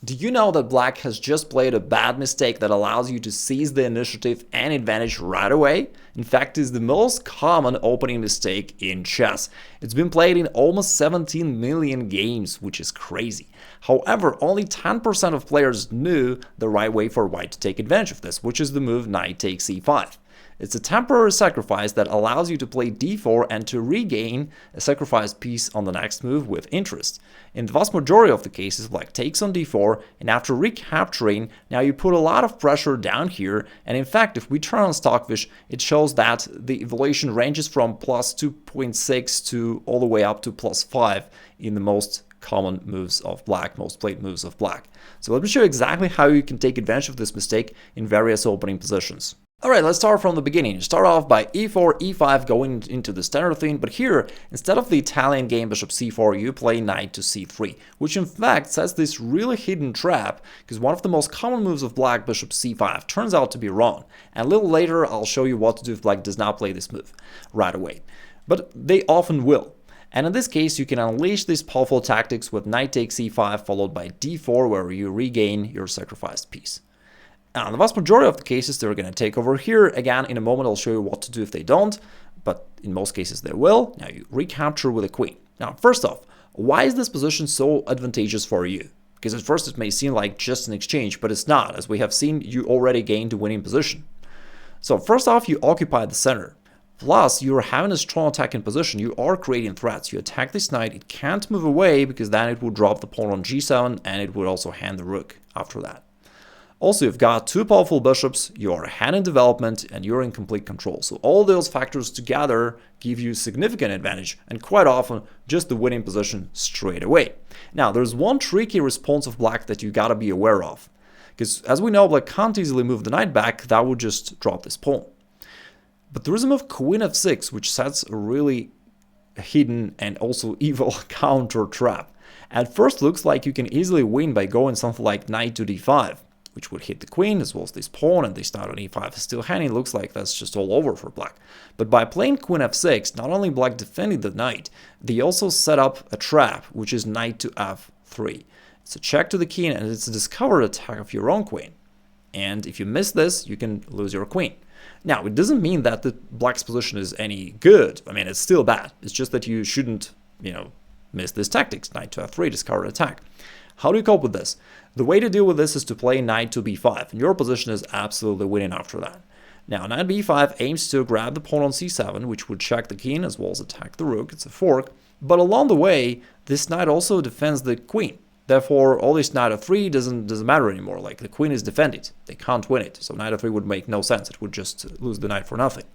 Do you know that black has just played a bad mistake that allows you to seize the initiative and advantage right away? In fact, it's the most common opening mistake in chess. It's been played in almost 17 million games, which is crazy. However, only 10% of players knew the right way for white to take advantage of this, which is the move knight takes e5. It's a temporary sacrifice that allows you to play d4 and to regain a sacrificed piece on the next move with interest. In the vast majority of the cases, black takes on d4, and after recapturing, now you put a lot of pressure down here, and in fact, if we turn on Stockfish, it shows that the evaluation ranges from plus 2.6 to all the way up to plus 5 in the most common moves of black, most played moves of black. So let me show you exactly how you can take advantage of this mistake in various opening positions. Alright, let's start from the beginning. Start off by e4, e5 going into the standard thing, but here, instead of the Italian game bishop c4, you play knight to c3, which in fact sets this really hidden trap, because one of the most common moves of black, bishop c5, turns out to be wrong. And a little later, I'll show you what to do if black does not play this move right away. But they often will. And in this case, you can unleash these powerful tactics with knight takes e5 followed by d4, where you regain your sacrificed piece. Now, in the vast majority of the cases, they're going to take over here. Again, in a moment, I'll show you what to do if they don't, but in most cases, they will. Now, you recapture with a queen. Now, first off, why is this position so advantageous for you? Because at first, it may seem like just an exchange, but it's not. As we have seen, you already gained a winning position. So first off, you occupy the center. Plus, you're having a strong attacking position. You are creating threats. You attack this knight. It can't move away because then it would drop the pawn on g7, and it would also hand the rook after that. Also, you've got two powerful bishops, you are ahead in development, and you're in complete control. So all those factors together give you significant advantage, and quite often just the winning position straight away. Now, there's one tricky response of black that you gotta be aware of. Because as we know, black can't easily move the knight back, that would just drop this pawn. But there is a move queen f6, which sets a really hidden and also evil counter trap. At first looks like you can easily win by going something like knight to d5. Which would hit the queen as well as this pawn, and this knight on e5 is still hanging. Looks like that's just all over for black. But by playing queen f6, not only black defended the knight, they also set up a trap, which is knight to f3. It's a check to the king, and it's a discovered attack of your own queen. And if you miss this, you can lose your queen. Now, it doesn't mean that the black's position is any good. I mean, it's still bad. It's just that you shouldn't, miss this tactics, knight to f3, discovered attack. How do you cope with this? The way to deal with this is to play knight to b5, and your position is absolutely winning after that. Now, knight b5 aims to grab the pawn on c7, which would check the king as well as attack the rook. It's a fork, but along the way, this knight also defends the queen. Therefore, all this knight f3 doesn't matter anymore. Like, the queen is defended. They can't win it, so knight f3 would make no sense. It would just lose the knight for nothing.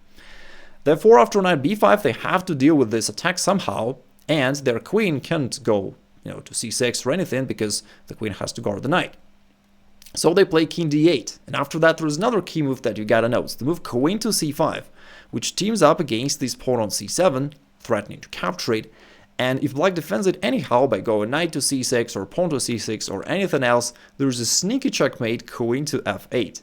Therefore, after knight b5, they have to deal with this attack somehow, and their queen can't go to c6 or anything because the queen has to guard the knight. So they play king d8, and after that there's another key move that you gotta know. It's the move queen to c5, which teams up against this pawn on c7, threatening to capture it, and if black defends it anyhow by going knight to c6 or pawn to c6 or anything else, there's a sneaky checkmate queen to f8.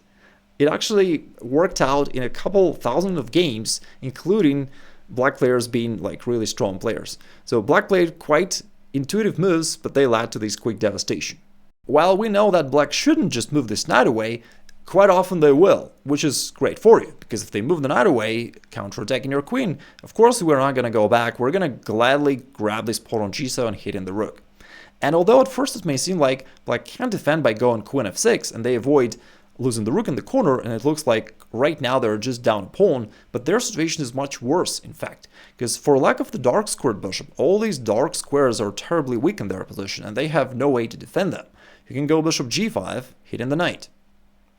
It actually worked out in a couple thousand of games, including black players being like really strong players. So black played quite intuitive moves, but they led to this quick devastation. While we know that black shouldn't just move this knight away, quite often they will, which is great for you, because if they move the knight away, counterattacking your queen, of course we're not going to go back, we're going to gladly grab this pawn on g7 and hit in the rook. And although at first it may seem like black can't defend by going queen f6, and they avoid losing the rook in the corner, and it looks like right now they're just down a pawn, but their situation is much worse, in fact, because for lack of the dark squared bishop, all these dark squares are terribly weak in their position, and they have no way to defend them. You can go bishop g5, hitting the knight.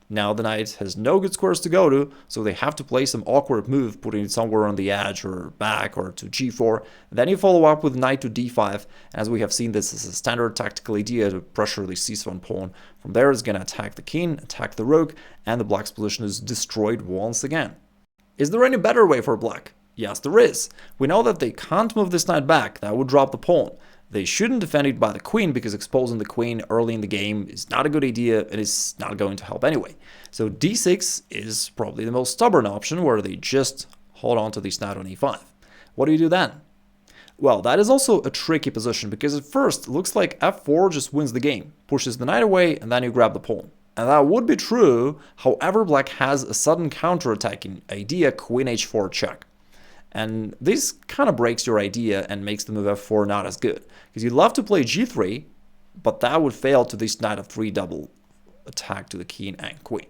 Now the knight has no good squares to go to, so they have to play some awkward move, putting it somewhere on the edge or back or to g4. Then you follow up with knight to d5. As we have seen, this is a standard tactical idea to pressure the c7 pawn. From there, it's going to attack the king, attack the rook, and the black's position is destroyed once again. Is there any better way for black? Yes, there is. We know that they can't move this knight back. That would drop the pawn. They shouldn't defend it by the queen because exposing the queen early in the game is not a good idea and is not going to help anyway. So d6 is probably the most stubborn option where they just hold on to this knight on e5. What do you do then? Well, that is also a tricky position because at first it looks like f4 just wins the game, pushes the knight away, and then you grab the pawn. And that would be true, however black has a sudden counter-attacking idea, queen h4 check. And this kind of breaks your idea and makes the move f4 not as good. Because you'd love to play g3, but that would fail to this knight f3 double attack to the king and queen.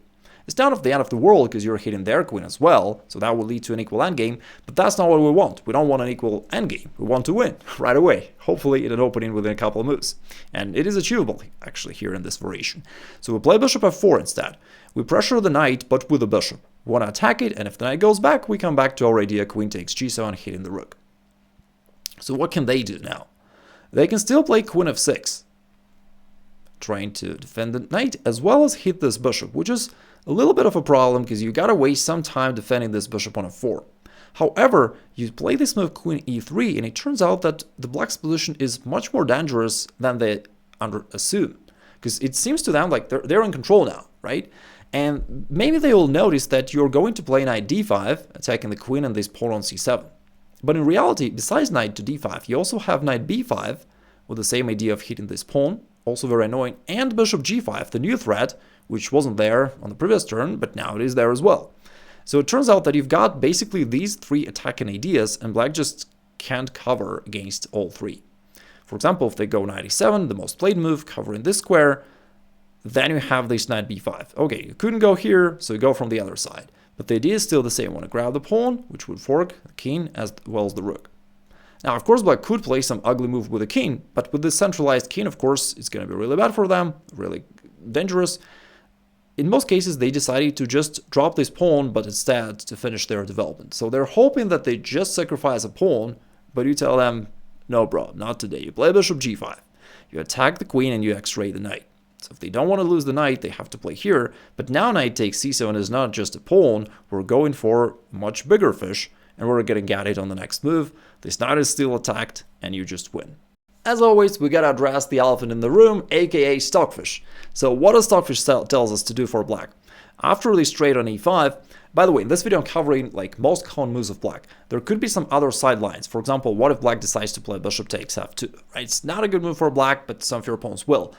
It's not the end of the world because you're hitting their queen as well, so that will lead to an equal endgame, but that's not what we want. We don't want an equal endgame. We want to win right away, hopefully in an opening within a couple of moves. And it is achievable, actually, here in this variation. So we play bishop f4 instead. We pressure the knight, but with the bishop. We want to attack it, and if the knight goes back, we come back to our idea, queen takes g7, hitting the rook. So what can they do now? They can still play queen f6, trying to defend the knight, as well as hit this bishop, which is a little bit of a problem because you gotta waste some time defending this bishop on f4. However, you play this move queen e3, and it turns out that the black's position is much more dangerous than they assume, because it seems to them like they're in control now, right? And maybe they will notice that you're going to play knight d5, attacking the queen and this pawn on c7. But in reality, besides knight to d5, you also have knight b5 with the same idea of hitting this pawn, also very annoying, and bishop g5, the new threat, which wasn't there on the previous turn, but now it is there as well. So it turns out that you've got basically these three attacking ideas, and black just can't cover against all three. For example, if they go knight e7, the most played move, covering this square, then you have this knight b5. Okay, you couldn't go here, so you go from the other side. But the idea is still the same. You want to grab the pawn, which would fork the king as well as the rook. Now, of course, black could play some ugly move with the king, but with this centralized king, of course, it's going to be really bad for them, really dangerous. In most cases, they decided to just drop this pawn, but instead to finish their development. So they're hoping that they just sacrifice a pawn, but you tell them, no bro, not today. You play bishop g5. You attack the queen and you x-ray the knight. So if they don't want to lose the knight, they have to play here. But now knight takes c7 is not just a pawn. We're going for much bigger fish, and we're getting at it on the next move. This knight is still attacked, and you just win. As always, we gotta address the elephant in the room, aka Stockfish. So what does Stockfish tells us to do for black? After they straight on e5, by the way, in this video I'm covering like most common moves of black. There could be some other sidelines. For example, what if black decides to play bishop takes f2, right? It's not a good move for black, but some of your opponents will.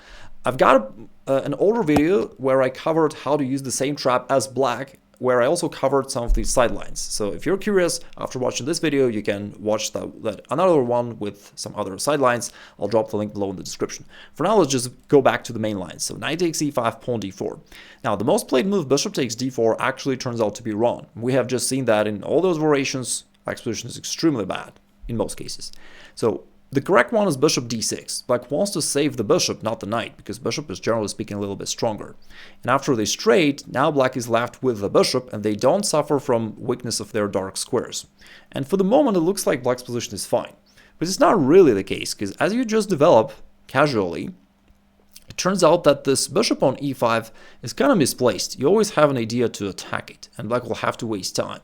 I've got an older video where I covered how to use the same trap as black, where I also covered some of these sidelines. So if you're curious, after watching this video, you can watch that another one with some other sidelines. I'll drop the link below in the description. For now, let's just go back to the main lines. So knight takes e5, pawn d4. Now, the most played move, bishop takes d4, actually turns out to be wrong. We have just seen that in all those variations, black's position is extremely bad in most cases. So the correct one is bishop d6. Black wants to save the bishop, not the knight, because bishop is generally speaking a little bit stronger. And after they straight, now black is left with the bishop, and they don't suffer from weakness of their dark squares. And for the moment, it looks like black's position is fine. But it's not really the case, because as you just develop casually, it turns out that this bishop on e5 is kind of misplaced. You always have an idea to attack it, and black will have to waste time.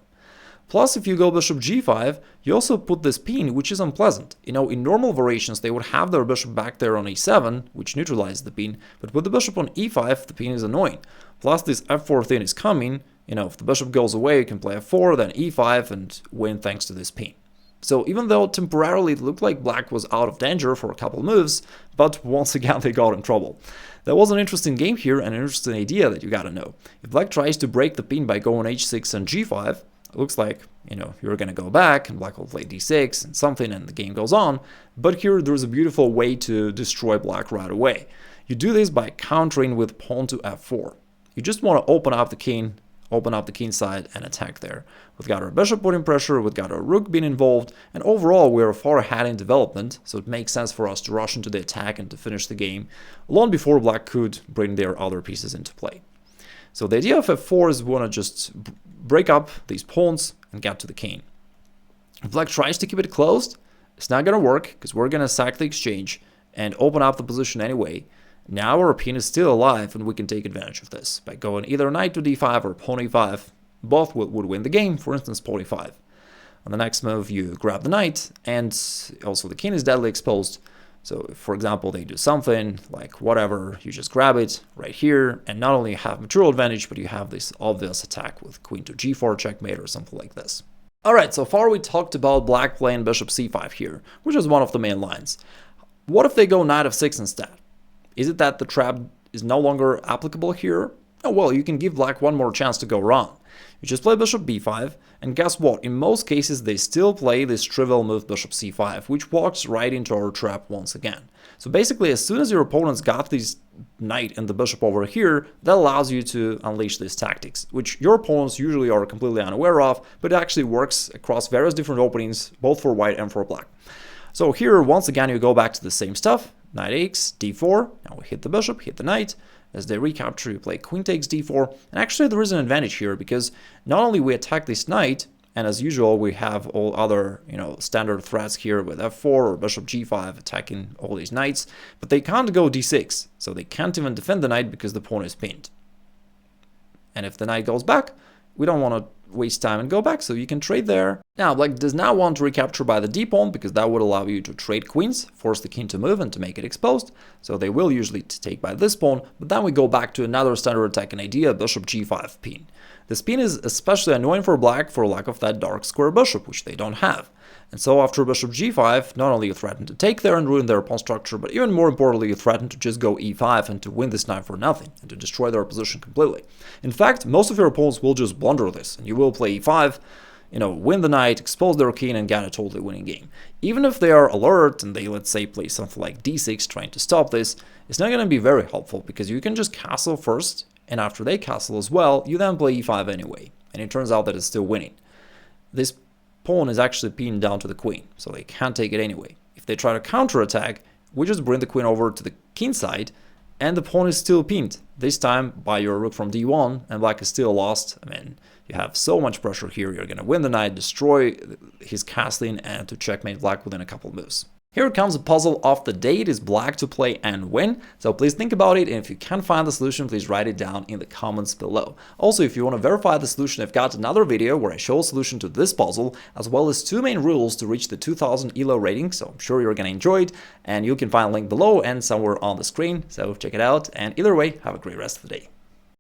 Plus, if you go bishop g5, you also put this pin, which is unpleasant. You know, in normal variations, they would have their bishop back there on a7, which neutralizes the pin, but with the bishop on e5, the pin is annoying. Plus, this f4 thing is coming. You know, if the bishop goes away, you can play f4, then e5, and win thanks to this pin. So even though temporarily it looked like black was out of danger for a couple moves, but once again they got in trouble. That was an interesting game here, and an interesting idea that you gotta know. If black tries to break the pin by going h6 and g5, it looks like, you know, you're going to go back and black will play d6 and something and the game goes on. But here there's a beautiful way to destroy black right away. You do this by countering with pawn to f4. You just want to open up the king side and attack there. We've got our bishop putting pressure, we've got our rook being involved, and overall we're far ahead in development, so it makes sense for us to rush into the attack and to finish the game long before black could bring their other pieces into play. So the idea of f4 is we want to just break up these pawns and get to the king. If black tries to keep it closed, it's not going to work because we're going to sack the exchange and open up the position anyway. Now our pin is still alive and we can take advantage of this by going either knight to d5 or pawn e5. Both would win the game, for instance pawn e5. On the next move you grab the knight and also the king is deadly exposed. So if, for example, they do something like whatever, you just grab it right here, and not only have material advantage, but you have this obvious attack with queen to g4 checkmate or something like this. Alright, so far we talked about black playing bishop c5 here, which is one of the main lines. What if they go knight f6 instead? Is it that the trap is no longer applicable here? Oh well, you can give black one more chance to go wrong. You just play bishop b5, and guess what? In most cases they still play this trivial move bishop c5, which walks right into our trap once again. So basically, as soon as your opponent's got this knight and the bishop over here, that allows you to unleash these tactics, which your opponents usually are completely unaware of, but it actually works across various different openings, both for white and for black. So here, once again, you go back to the same stuff. Knight takes, d4, now we hit the bishop, hit the knight. As they recapture, you play queen takes d4, and actually there is an advantage here, because not only we attack this knight, and as usual we have all other, standard threats here with f4 or bishop g5 attacking all these knights, but they can't go d6, so they can't even defend the knight because the pawn is pinned. And if the knight goes back, we don't want to waste time and go back, so you can trade there. Now, black does not want to recapture by the d-pawn because that would allow you to trade queens, force the king to move and to make it exposed, so they will usually take by this pawn, but then we go back to another standard attacking idea, bishop g5 pin. This pin is especially annoying for black for lack of that dark square bishop, which they don't have. And so after bishop g5, not only you threaten to take there and ruin their pawn structure, but even more importantly, you threaten to just go e5 and to win this knight for nothing, and to destroy their position completely. In fact, most of your opponents will just blunder this, and you will play e5, win the knight, expose their king, and get a totally winning game. Even if they are alert and they, let's say, play something like d6 trying to stop this, it's not going to be very helpful, because you can just castle first, and after they castle as well, you then play e5 anyway, and it turns out that it's still winning. This pawn is actually pinned down to the queen, so they can't take it anyway. If they try to counterattack, we just bring the queen over to the king side, and the pawn is still pinned, this time by your rook from d1, and black is still lost. I mean, you have so much pressure here, you're going to win the knight, destroy his castling, and to checkmate black within a couple of moves. Here comes the puzzle of the day. It is black to play and win, so please think about it, and if you can't find the solution, please write it down in the comments below. Also, if you want to verify the solution, I've got another video where I show a solution to this puzzle, as well as 2 main rules to reach the 2000 ELO rating, so I'm sure you're going to enjoy it, and you can find a link below and somewhere on the screen, so check it out, and either way, have a great rest of the day.